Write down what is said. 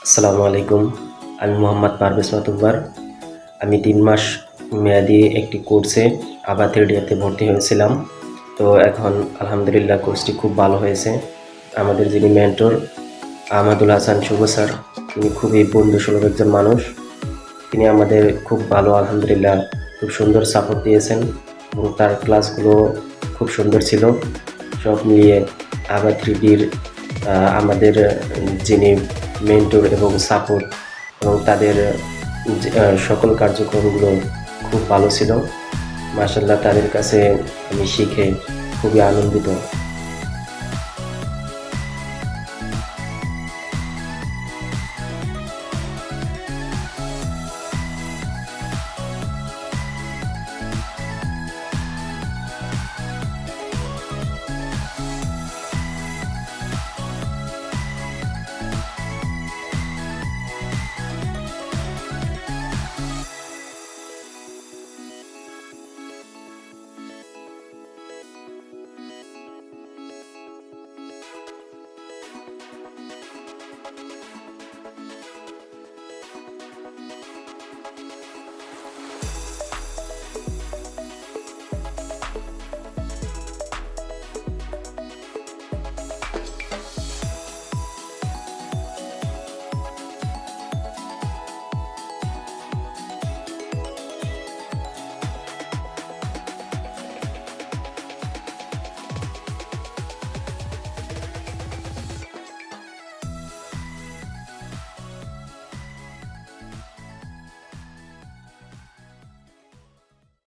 আসসালামু আলাইকুম। আমি মোহাম্মদ পারভেজ মাতুব্বর। আমি ৩ মাস মেয়াদি একটি কোর্সে আভা থ্রেডিয়াতে ভর্তি হয়েছিলাম। তো এখন আলহামদুলিল্লাহ কোর্সটি খুব ভালো হয়েছে। আমাদের যিনি মেন্টর আহমদুল হাসান শুভ স্যার, তিনি খুবই বন্ধুসুলভ একজন মানুষ। তিনি আমাদের খুব ভালো আলহামদুলিল্লাহ খুব সুন্দর সাপোর্ট দিয়েছেন এবং তার ক্লাসগুলো খুব সুন্দর ছিল। সব মিলিয়ে আভা থ্রিডির আমাদের যিনি মেন্টর এবং সাপোর্ট এবং তাদের সকল কার্যক্রমগুলো খুব ভালো ছিল। মাশাআল্লাহ, তাদের কাছে আমি শিখে খুবই আনন্দিত।